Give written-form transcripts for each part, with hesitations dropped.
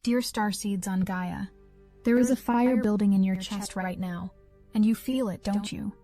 Dear Starseeds on Gaia, there is a fire building in your chest right now, and you feel it, don't you?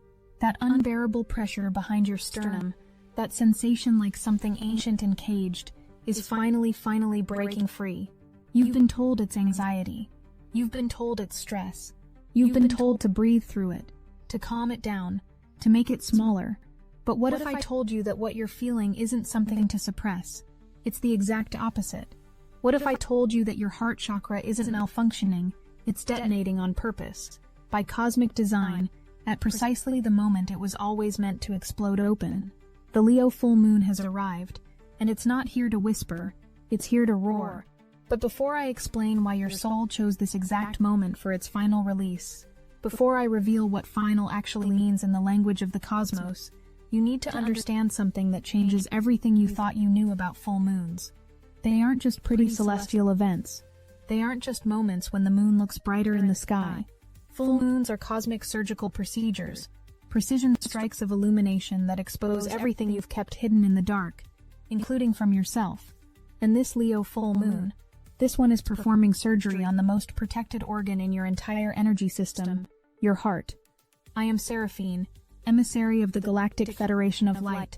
That unbearable pressure behind your sternum, that sensation like something ancient and caged, is finally breaking free. You've been told it's anxiety. You've been told it's stress. You've been told to breathe through it, to calm it down, to make it smaller. But what if I told you that what you're feeling isn't something to suppress? It's the exact opposite. What if I told you that your heart chakra isn't malfunctioning, it's detonating on purpose, by cosmic design, at precisely the moment it was always meant to explode open? The Leo full moon has arrived, and it's not here to whisper, it's here to roar. But before I explain why your soul chose this exact moment for its final release, before I reveal what final actually means in the language of the cosmos, you need to understand something that changes everything you thought you knew about full moons. They aren't just pretty celestial events. They aren't just moments when the moon looks brighter in the sky. Full moons are cosmic surgical procedures, precision strikes of illumination that expose everything you've kept hidden in the dark, including from yourself. And this Leo full moon, this one is performing surgery on the most protected organ in your entire energy system, your heart. I am Seraphine, emissary of the Galactic Federation of Light,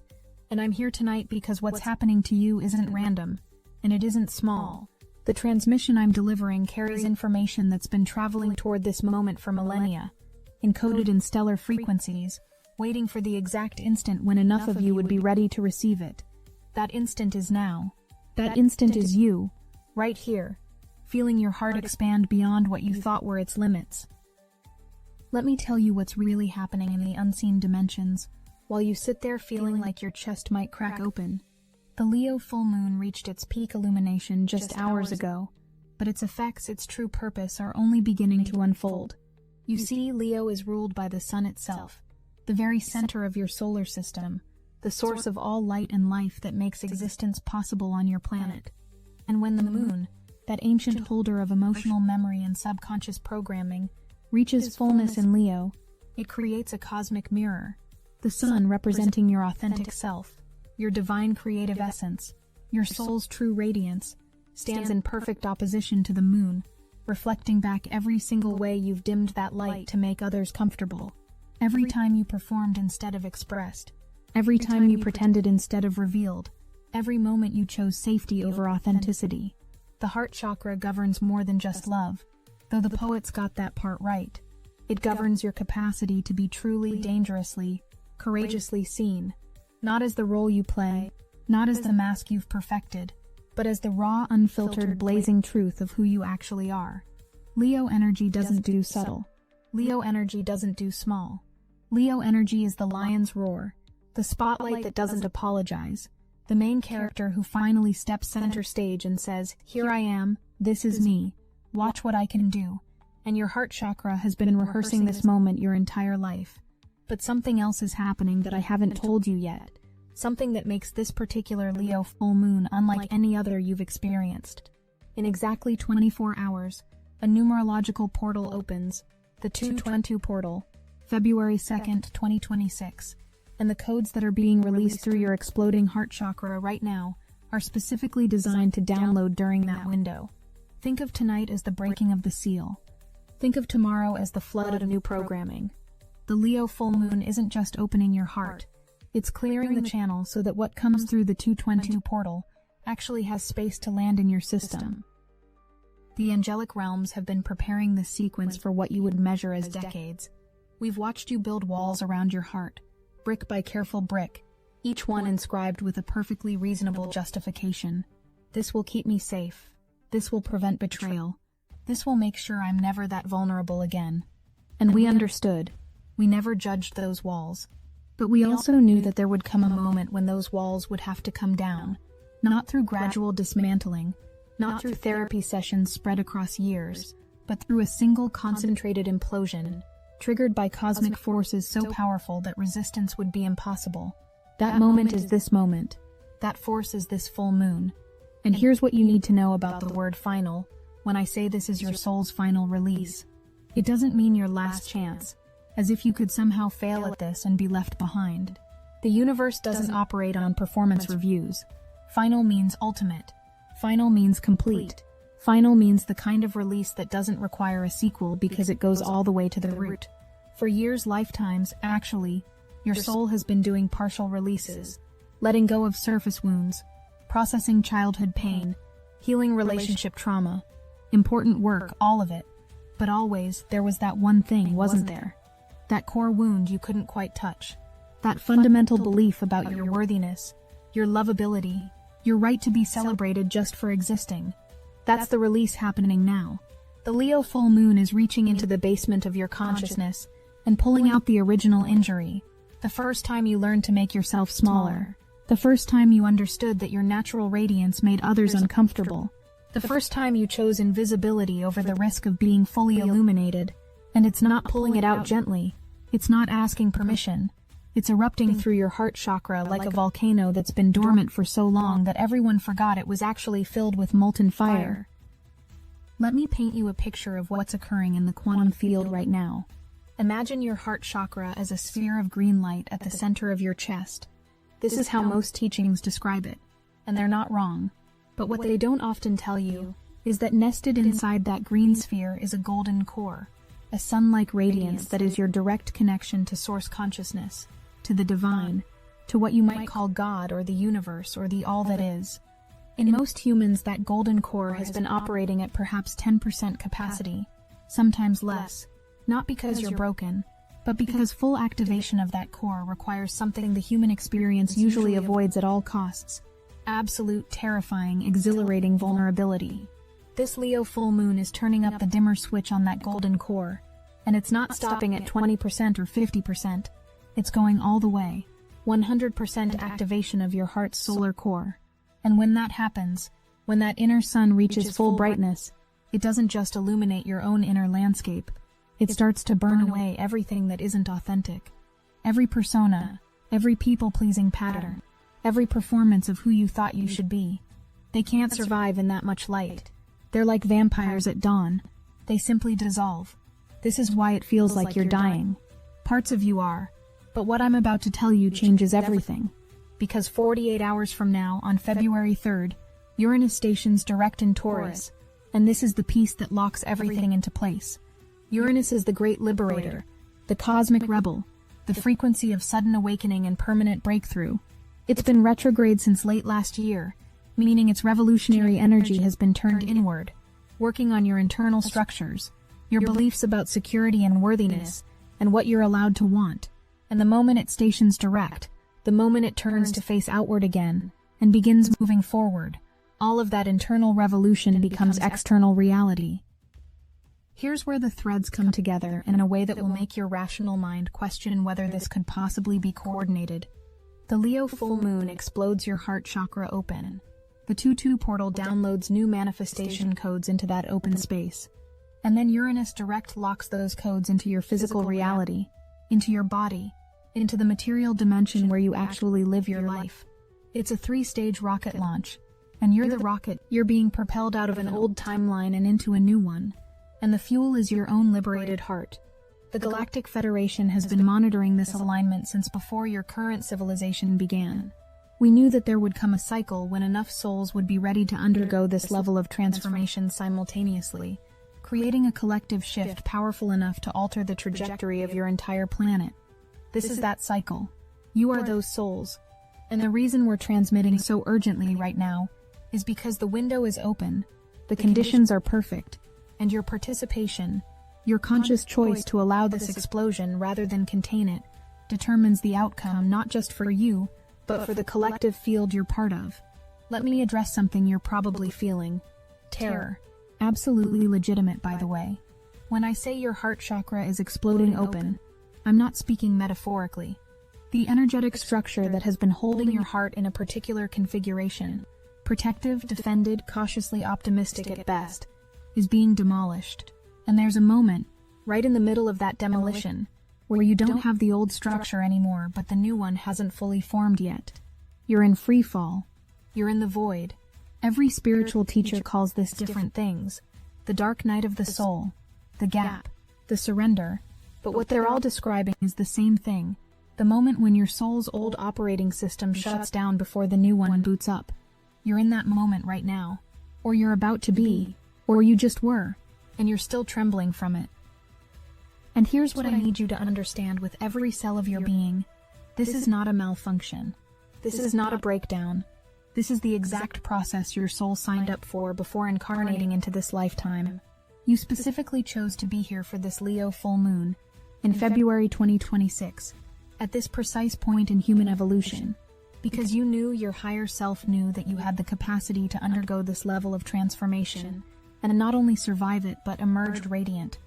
and I'm here tonight because what's happening to you isn't random, and it isn't small. The transmission I'm delivering carries information that's been traveling toward this moment for millennia, encoded in stellar frequencies, waiting for the exact instant when enough of you would be ready to receive it. That instant is now. That instant is you, right here, feeling your heart expand beyond what you thought were its limits. Let me tell you what's really happening in the unseen dimensions, while you sit there feeling like your chest might crack open. The Leo full moon reached its peak illumination just hours ago, but its effects, its true purpose, are only beginning to unfold. You see, Leo is ruled by the sun itself, the very center of your solar system, the source of all light and life that makes existence possible on your planet. And when the moon, that ancient holder of emotional memory and subconscious programming, reaches fullness in Leo, it creates a cosmic mirror, the sun representing your authentic self. Your divine creative essence, your soul's true radiance, stands in perfect opposition to the moon, reflecting back every single way you've dimmed that light to make others comfortable. Every time you performed instead of expressed, every time you pretended instead of revealed, every moment you chose safety over authenticity. The heart chakra governs more than just love, though the poets got that part right. It governs your capacity to be truly, dangerously, courageously seen. Not as the role you play, not as the mask you've perfected, but as the raw, unfiltered, blazing truth of who you actually are. Leo energy doesn't do subtle. Leo energy doesn't do small. Leo energy is the lion's roar, the spotlight that doesn't apologize, the main character who finally steps center stage and says, "Here I am, this is me, watch what I can do." And your heart chakra has been rehearsing this moment your entire life. But something else is happening that I haven't told you yet. Something that makes this particular Leo full moon unlike any other you've experienced. In exactly 24 hours, a numerological portal opens, the 222 portal, February 2nd, 2026. And the codes that are being released through your exploding heart chakra right now are specifically designed to download during that window. Think of tonight as the breaking of the seal. Think of tomorrow as the flood of new programming. The Leo full moon isn't just opening your heart, it's clearing the channel so that what comes through the 222 portal actually has space to land in your system. The angelic realms have been preparing this sequence for what you would measure as decades. We've watched you build walls around your heart, brick by careful brick, each one inscribed with a perfectly reasonable justification. This will keep me safe. This will prevent betrayal. This will make sure I'm never that vulnerable again. And we understood. We never judged those walls. But we also knew that there would come a moment when those walls would have to come down, not through gradual dismantling, not through therapy sessions spread across years, but through a single concentrated implosion, triggered by cosmic forces so powerful that resistance would be impossible. That moment is this moment. That force is this full moon. And here's what you need to know about the word final when I say this is your soul's final release. It doesn't mean your last chance, as if you could somehow fail at this and be left behind. The universe doesn't operate on performance reviews. Final means ultimate. Final means complete. Final means the kind of release that doesn't require a sequel because it goes all the way to the root. For years, lifetimes, actually, your soul has been doing partial releases, letting go of surface wounds, processing childhood pain, healing relationship trauma, important work, all of it. But always, there was that one thing, wasn't there? That core wound you couldn't quite touch. That fundamental belief about your worthiness, your lovability, your right to be celebrated just for existing. That's the release happening now. The Leo full moon is reaching into the basement of your consciousness and pulling out the original injury. The first time you learned to make yourself smaller. The first time you understood that your natural radiance made others uncomfortable. The first time you chose invisibility over the risk of being fully illuminated. And it's not pulling it out gently. It's not asking permission. It's erupting through your heart chakra like a volcano that's been dormant for so long that everyone forgot it was actually filled with molten fire. Let me paint you a picture of what's occurring in the quantum field right now. Imagine your heart chakra as a sphere of green light at the center of your chest. This is how most teachings describe it, and they're not wrong. But what they don't often tell you is that nested inside that green sphere is a golden core, a sun-like radiance that is your direct connection to source consciousness, to the divine, to what you might call God or the universe or the all that is. In most humans, that golden core has been operating at perhaps 10% capacity, sometimes less, not because you're broken, but because full activation of that core requires something the human experience usually avoids at all costs: absolute, terrifying, exhilarating vulnerability. This Leo full moon is turning up the dimmer switch on that golden core, and it's not stopping at 20% or 50%. It's going all the way, 100% activation of your heart's solar core. And when that happens, when that inner sun reaches full brightness, it doesn't just illuminate your own inner landscape. It starts to burn away everything that isn't authentic. Every persona, every people-pleasing pattern, every performance of who you thought you should be. They can't survive in that much light. They're like vampires at dawn. They simply dissolve. This is why it feels like you're dying. Parts of you are. But what I'm about to tell you changes everything. Because 48 hours from now, on February 3rd, Uranus stations direct in Taurus, and this is the piece that locks everything into place. Uranus is the great liberator, the cosmic rebel, the frequency of sudden awakening and permanent breakthrough. It's been retrograde since late last year, meaning its revolutionary energy has been turned inward, working on your internal structures, your beliefs about security and worthiness, and what you're allowed to want. And the moment it stations direct, the moment it turns to face outward again, and begins moving forward, all of that internal revolution becomes external reality. Here's where the threads come together in a way that will make your rational mind question whether this could possibly be coordinated. The Leo full moon explodes your heart chakra open. The 2-2 portal downloads new manifestation codes into that open space. And then Uranus direct locks those codes into your physical reality, into your body, into the material dimension where you actually live your life. It's a 3-stage rocket launch, and you're the rocket. You're being propelled out of an old timeline and into a new one. And the fuel is your own liberated heart. The Galactic Federation has been monitoring this alignment since before your current civilization began. We knew that there would come a cycle when enough souls would be ready to undergo this level of transformation simultaneously, creating a collective shift powerful enough to alter the trajectory of your entire planet. This is that cycle. You are those souls. And the reason we're transmitting so urgently right now is because the window is open, the conditions are perfect, and your participation, your conscious choice to allow this explosion rather than contain it, determines the outcome not just for you, but for the collective field you're part of. Let me address something you're probably feeling. Terror. Absolutely legitimate, by the way. When I say your heart chakra is exploding open, I'm not speaking metaphorically. The energetic structure that has been holding your heart in a particular configuration, protective, defended, cautiously optimistic at best, is being demolished. And there's a moment, right in the middle of that demolition, where you don't have the old structure anymore, but the new one hasn't fully formed yet. You're in free fall. You're in the void. Every spiritual teacher calls this different things. The dark night of the soul, the gap, the surrender. But what they're all describing is the same thing. The moment when your soul's old operating system shuts down before the new one boots up. You're in that moment right now. Or you're about to be. Or you just were, and you're still trembling from it. And here's what I need you to understand with every cell of your being. This is not a malfunction. This is not a breakdown. This is the exact process your soul signed up for before incarnating into this lifetime. You specifically chose to be here for this Leo full moon in February 2026, at this precise point in human evolution, because you knew, your higher self knew, that you had the capacity to undergo this level of transformation and not only survive it but emerge radiant.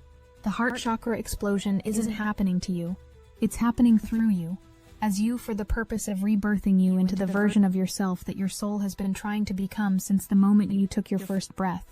The heart chakra explosion isn't happening to you. It's happening through you, as you, for the purpose of rebirthing you into the version of yourself that your soul has been trying to become since the moment you took your first breath.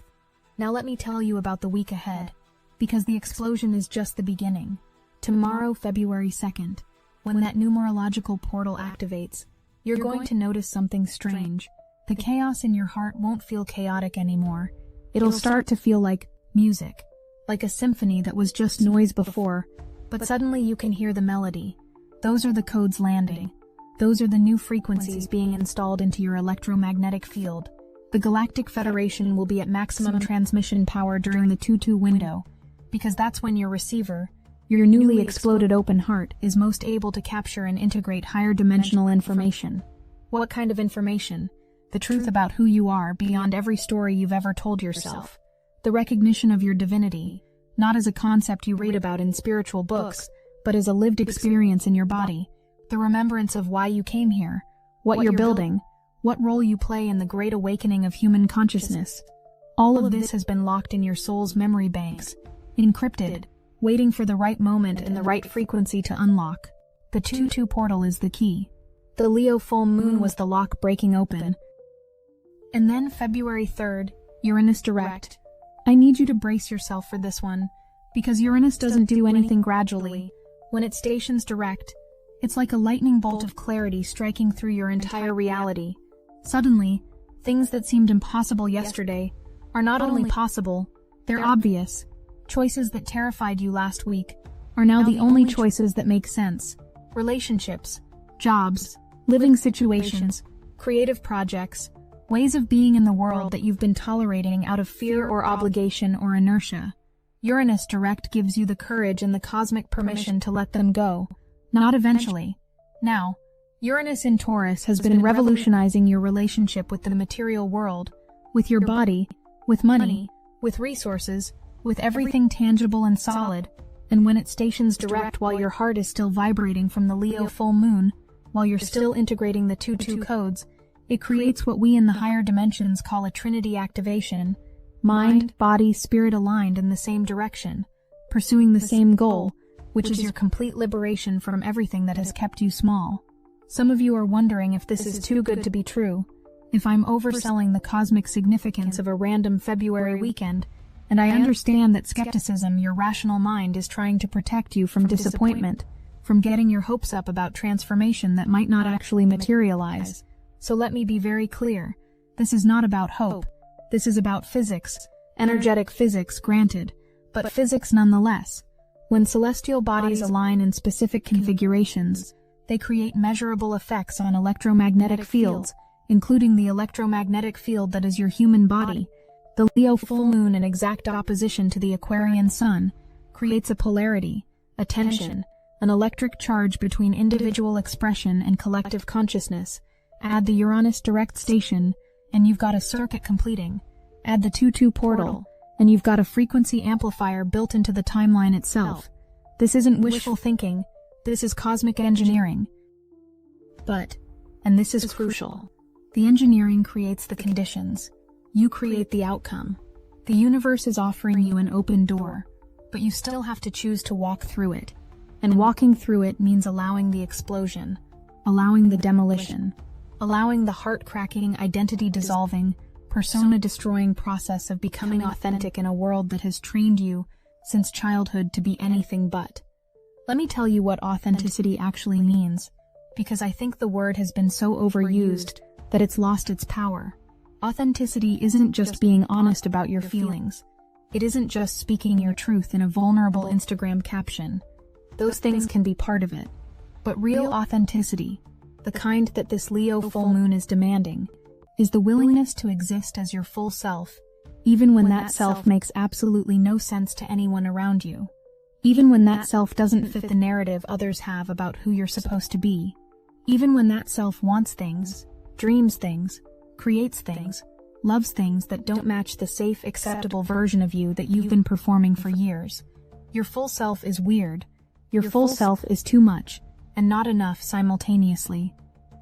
Now let me tell you about the week ahead, because the explosion is just the beginning. Tomorrow, February 2nd, when that numerological portal activates, you're going to notice something strange. The chaos in your heart won't feel chaotic anymore. It'll start to feel like music, like a symphony that was just noise before, but suddenly you can hear the melody. Those are the codes landing. Those are the new frequencies being installed into your electromagnetic field. The Galactic Federation will be at maximum transmission power during the 2-2 window, because that's when your receiver, your newly exploded open heart, is most able to capture and integrate higher dimensional information. What kind of information? The truth about who you are beyond every story you've ever told yourself. The recognition of your divinity, not as a concept you read about in spiritual books, but as a lived experience in your body. The remembrance of why you came here, what you're building, what role you play in the great awakening of human consciousness. All of this has been locked in your soul's memory banks, encrypted, waiting for the right moment and the right frequency to unlock. The 2-2 portal is the key. The Leo full moon was the lock breaking open. And then February 3rd, Uranus direct. I need you to brace yourself for this one, because Uranus doesn't do anything gradually. When it stations direct, it's like a lightning bolt of clarity striking through your entire reality. Suddenly, things that seemed impossible yesterday are not only possible, they're obvious. Choices that terrified you last week are now the only choices that make sense. Relationships, jobs, living situations, creative projects, ways of being in the world that you've been tolerating out of fear or obligation or inertia. Uranus direct gives you the courage and the cosmic permission to let them go, not eventually. Now, Uranus in Taurus has been revolutionizing your relationship with the material world, with your body, with money, with resources, with everything tangible and solid. And when it stations direct while your heart is still vibrating from the Leo full moon, while you're still integrating the 2-2 codes, it creates what we in the higher dimensions call a Trinity activation. Mind, body, spirit aligned in the same direction, pursuing the same goal, which is your complete liberation from everything that has kept you small. Some of you are wondering if this is too good to be true, if I'm overselling the cosmic significance of a random February weekend, and I understand that skepticism, your rational mind, is trying to protect you from disappointment, from getting your hopes up about transformation that might not actually materialize. So let me be very clear. This is not about hope. This is about physics, energetic physics, granted, but physics nonetheless. When celestial bodies align in specific configurations, they create measurable effects on electromagnetic fields, including the electromagnetic field that is your human body. The Leo full moon, in exact opposition to the Aquarian sun, creates a polarity, a tension, an electric charge between individual expression and collective consciousness. Add the Uranus direct station, and you've got a circuit completing. Add the 2-2 portal, and you've got a frequency amplifier built into the timeline itself. This isn't wishful thinking, this is cosmic engineering. But, and this is crucial, the engineering creates the conditions. You create the outcome. The universe is offering you an open door, but you still have to choose to walk through it. And walking through it means allowing the explosion, allowing the demolition, allowing the heart-cracking, identity-dissolving, persona-destroying process of becoming authentic in a world that has trained you since childhood to be anything but. Let me tell you what authenticity actually means, because I think the word has been so overused that it's lost its power. Authenticity isn't just being honest about your feelings. It isn't just speaking your truth in a vulnerable Instagram caption. Those things can be part of it. But real authenticity, the kind that this Leo full moon is demanding, is the willingness to exist as your full self, even when that self makes absolutely no sense to anyone around you. Even when that self doesn't fit the narrative others have about who you're supposed to be. Even when that self wants things, dreams things, creates things, loves things that don't match the safe, acceptable version of you that you've been performing for years. Your full self is weird. Your full self is too much, and not enough simultaneously.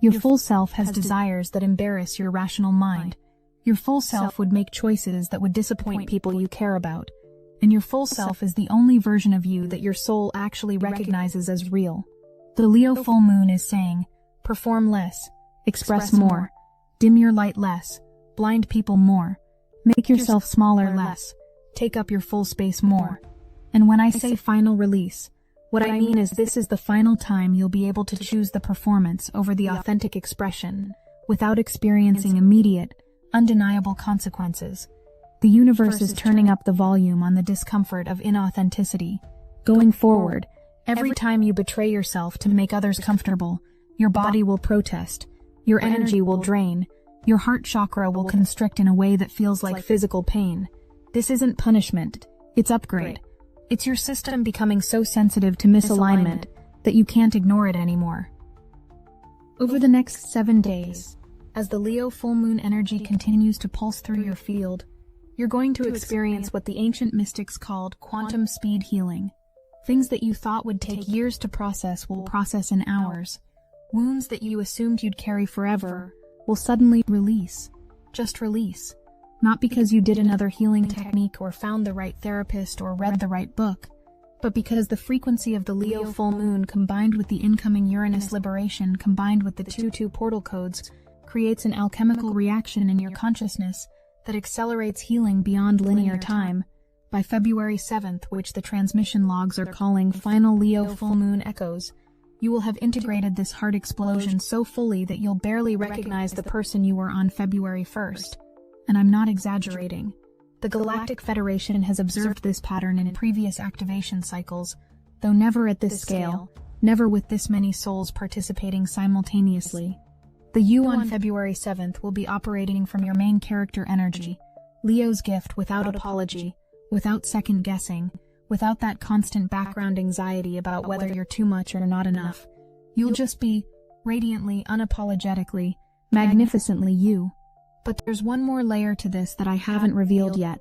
Your full self has desires that embarrass your rational mind. Your full self would make choices that would disappoint people you care about. And your full self is the only version of you that your soul actually recognizes as real. The Leo full moon is saying, perform less, express more, dim your light less, blind people more, make yourself smaller less, take up your full space more. And when I say final release, what I mean is this is the final time you'll be able to choose the performance over the authentic expression, without experiencing immediate, undeniable consequences. The universe is turning up the volume on the discomfort of inauthenticity. Going forward, every time you betray yourself to make others comfortable, your body will protest, your energy will drain, your heart chakra will constrict in a way that feels like physical pain. This isn't punishment, it's upgrade. It's your system becoming so sensitive to misalignment that you can't ignore it anymore. Over the next 7 days, as the Leo full moon energy continues to pulse through your field, you're going to experience what the ancient mystics called quantum speed healing. Things that you thought would take years to process will process in hours. Wounds that you assumed you'd carry forever will suddenly release. Just release. Not because you did another healing technique or found the right therapist or read the right book, but because the frequency of the Leo full moon combined with the incoming Uranus liberation combined with the 2-2 portal codes creates an alchemical reaction in your consciousness that accelerates healing beyond linear time. By February 7th, which the transmission logs are calling final Leo full moon echoes, you will have integrated this heart explosion so fully that you'll barely recognize the person you were on February 1st. And I'm not exaggerating. The Galactic Federation has observed this pattern in previous activation cycles, though never at this scale, never with this many souls participating simultaneously. The you on February 7th will be operating from your main character energy, Leo's gift without apology, without second guessing, without that constant background anxiety about whether you're too much or not enough. You'll just be radiantly, unapologetically, magnificently you. But there's one more layer to this that I haven't revealed yet,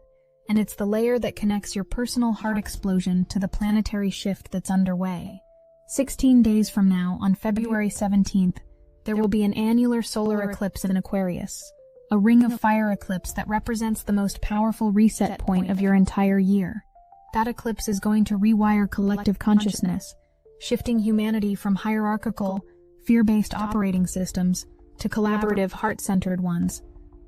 and it's the layer that connects your personal heart explosion to the planetary shift that's underway. 16 days from now, on February 17th, there will be an annular solar eclipse in Aquarius, a ring of fire eclipse that represents the most powerful reset point of your entire year. That eclipse is going to rewire collective consciousness, shifting humanity from hierarchical, fear-based operating systems to collaborative, heart-centered ones.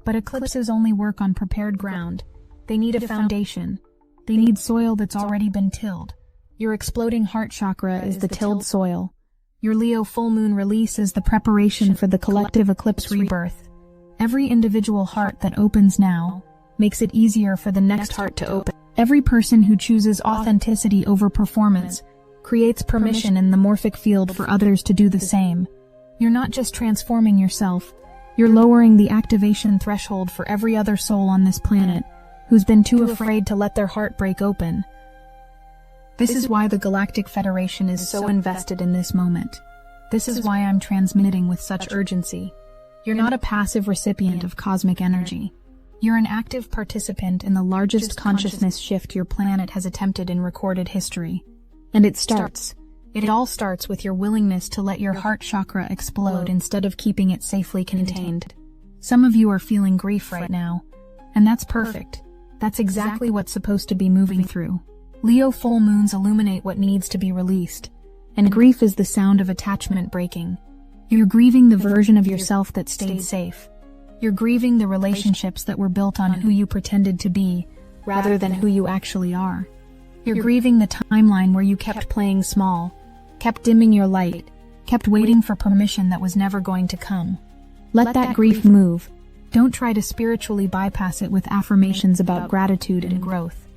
But eclipses only work on prepared ground. They need a foundation. They need soil that's already been tilled. Your exploding heart chakra is the tilled soil. Your Leo full moon release is the preparation for the collective eclipse rebirth. Every individual heart that opens now makes it easier for the next heart to open. Every person who chooses authenticity over performance creates permission in the morphic field for others to do the same. You're not just transforming yourself, you're lowering the activation threshold for every other soul on this planet who's been too afraid to let their heart break open. This is why the Galactic Federation is so invested in this moment. This is why I'm transmitting with such urgency. You're not a passive recipient of cosmic energy. You're an active participant in the largest consciousness shift your planet has attempted in recorded history. And it all starts with your willingness to let your heart chakra explode instead of keeping it safely contained. Some of you are feeling grief right now, and that's perfect. That's exactly what's supposed to be moving through. Leo full moons illuminate what needs to be released, and grief is the sound of attachment breaking. You're grieving the version of yourself that stayed safe. You're grieving the relationships that were built on who you pretended to be, rather than who you actually are. You're grieving the timeline where you kept playing small, kept dimming your light, kept waiting for permission that was never going to come. Let that grief move. Don't try to spiritually bypass it with affirmations about gratitude and growth.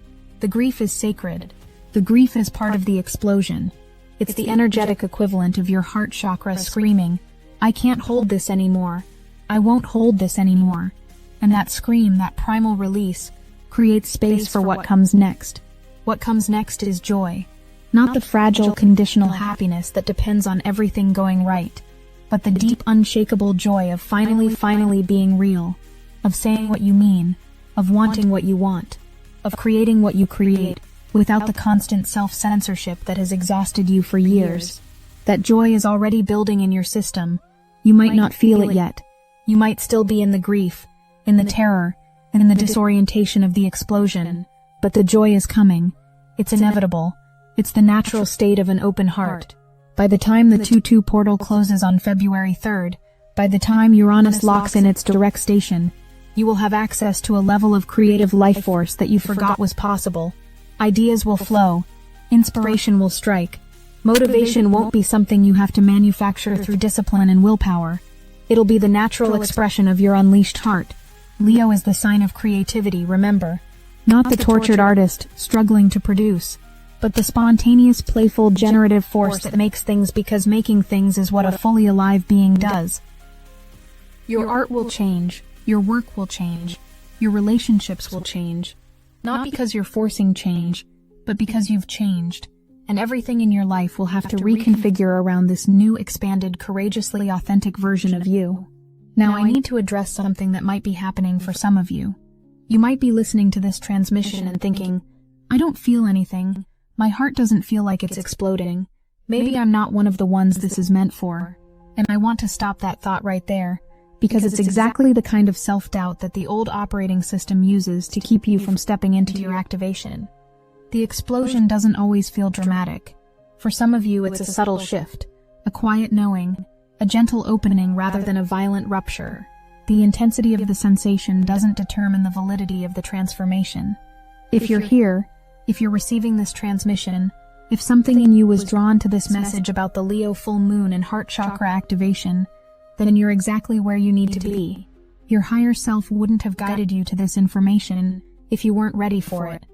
The grief is sacred. The grief is part of the explosion. It's the energetic equivalent of your heart chakra screaming, "I can't hold this anymore. I won't hold this anymore." And that scream, that primal release, Create space for what comes next. What comes next is joy. Not the fragile, conditional happiness that depends on everything going right, but the deep, unshakable joy of finally being real, of saying what you mean, of wanting what you want, of creating what you create, without the constant self-censorship that has exhausted you for years. That joy is already building in your system. You might not feel it yet. You might still be in the grief, in the terror, and in the disorientation of the explosion, but the joy is coming. It's inevitable. It's the natural state of an open heart. By the time the 2-2 portal closes on February 3rd, by the time Uranus locks in its direct station, you will have access to a level of creative life force that you forgot was possible. Ideas will flow. Inspiration will strike. Motivation won't be something you have to manufacture through discipline and willpower. It'll be the natural expression of your unleashed heart. Leo is the sign of creativity, remember. Not the tortured artist struggling to produce, but the spontaneous, playful, generative force that makes things because making things is what a fully alive being does. Your art will change. Your work will change. Your relationships will change. Not because you're forcing change, but because you've changed. And everything in your life will have to reconfigure around this new, expanded, courageously authentic version of you. Now I need to address something that might be happening for some of you. You might be listening to this transmission and thinking, I don't feel anything. My heart doesn't feel like it's exploding. Maybe I'm not one of the ones this is meant for. And I want to stop that thought right there, because it's exactly the kind of self-doubt that the old operating system uses to keep you from stepping into your activation. The explosion doesn't always feel dramatic. For some of you, it's a subtle shift, a quiet knowing, a gentle opening rather than a violent rupture. The intensity of the sensation doesn't determine the validity of the transformation. If you're here, if you're receiving this transmission, if something in you was drawn to this message about the Leo full moon and heart chakra activation, then you're exactly where you need to be. Your higher self wouldn't have guided you to this information if you weren't ready for it.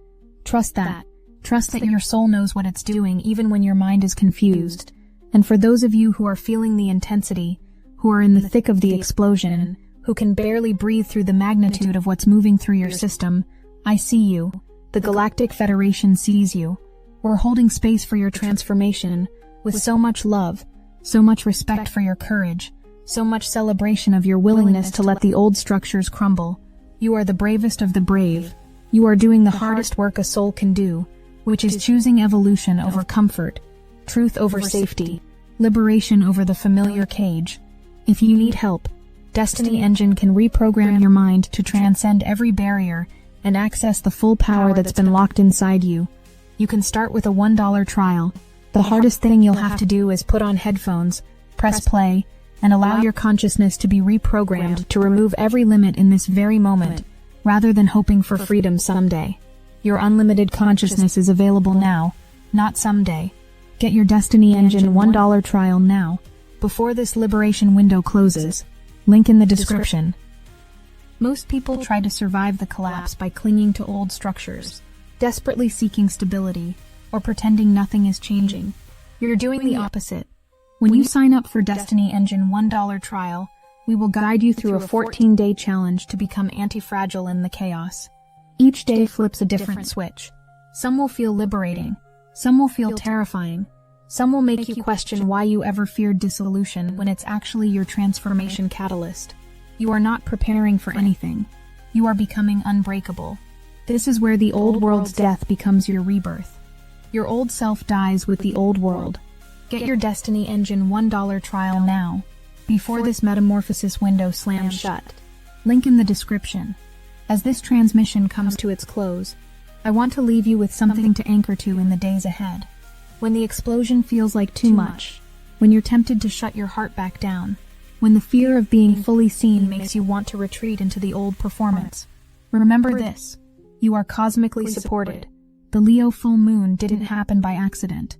Trust that. Trust that your soul knows what it's doing even when your mind is confused. And for those of you who are feeling the intensity, who are in the thick of the explosion, who can barely breathe through the magnitude of what's moving through your system, I see you. The Galactic Federation sees you. We're holding space for your transformation with so much love, so much respect for your courage, so much celebration of your willingness to let the old structures crumble. You are the bravest of the brave. You are doing the hardest work a soul can do, which is choosing evolution over comfort, truth over safety, liberation over the familiar cage. If you need help, Destiny Engine can reprogram your mind to transcend every barrier and access the full power that's been locked inside you. You can start with a $1 trial. The hardest thing you'll have to do is put on headphones, press play, and allow your consciousness to be reprogrammed to remove every limit in this very moment, rather than hoping for freedom someday. Your unlimited consciousness is available now, not someday. Get your Destiny Engine $1 trial now, before this liberation window closes. Link in the description. Most people try to survive the collapse by clinging to old structures, desperately seeking stability, or pretending nothing is changing. You're doing the opposite. When you sign up for Destiny Engine $1 trial, we will guide you through a 14-day challenge to become anti-fragile in the chaos. Each day flips a different switch. Some will feel liberating. Some will feel terrifying. Some will make you question why you ever feared dissolution when it's actually your transformation catalyst. You are not preparing for anything. You are becoming unbreakable. This is where the old world's death becomes your rebirth. Your old self dies with the old world. Get your Destiny Engine $1 trial now, before this metamorphosis window slams shut. Link in the description. As this transmission comes to its close, I want to leave you with something to anchor to in the days ahead. When the explosion feels like too much, when you're tempted to shut your heart back down, when the fear of being fully seen makes you want to retreat into the old performance, remember this: you are cosmically supported. The Leo full moon didn't happen by accident.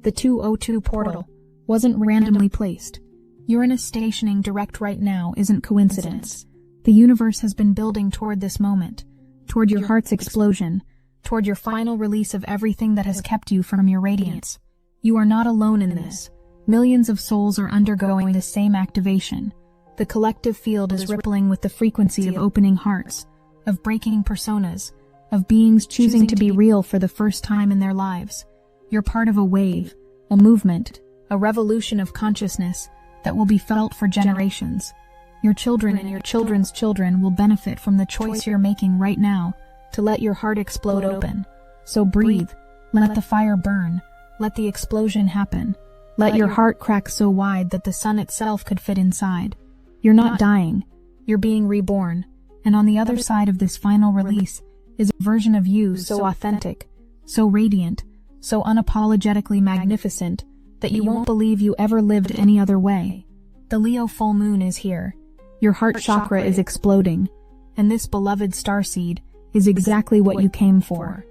The 202 portal wasn't randomly placed. Uranus stationing direct right now isn't coincidence. The universe has been building toward this moment, toward your heart's explosion, toward your final release of everything that has kept you from your radiance. You are not alone in this. Millions of souls are undergoing the same activation. The collective field is rippling with the frequency of opening hearts, of breaking personas, of beings choosing to be real for the first time in their lives. You're part of a wave, a movement, a revolution of consciousness that will be felt for generations. Your children and your children's children will benefit from the choice you're making right now to let your heart explode open. So breathe, let the fire burn, let the explosion happen. Let your heart crack so wide that the sun itself could fit inside. You're not dying, you're being reborn, and on the other side of this final release is a version of you so authentic, so radiant, so unapologetically magnificent that you won't believe you ever lived any other way. The Leo full moon is here. Your heart chakra is exploding, and this beloved starseed is exactly what you came for.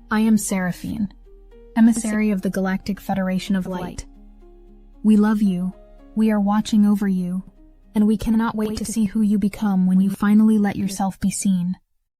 I am Seraphine, emissary of the Galactic Federation of Light. We love you, we are watching over you, and we cannot wait to see who you become when you finally let yourself be seen.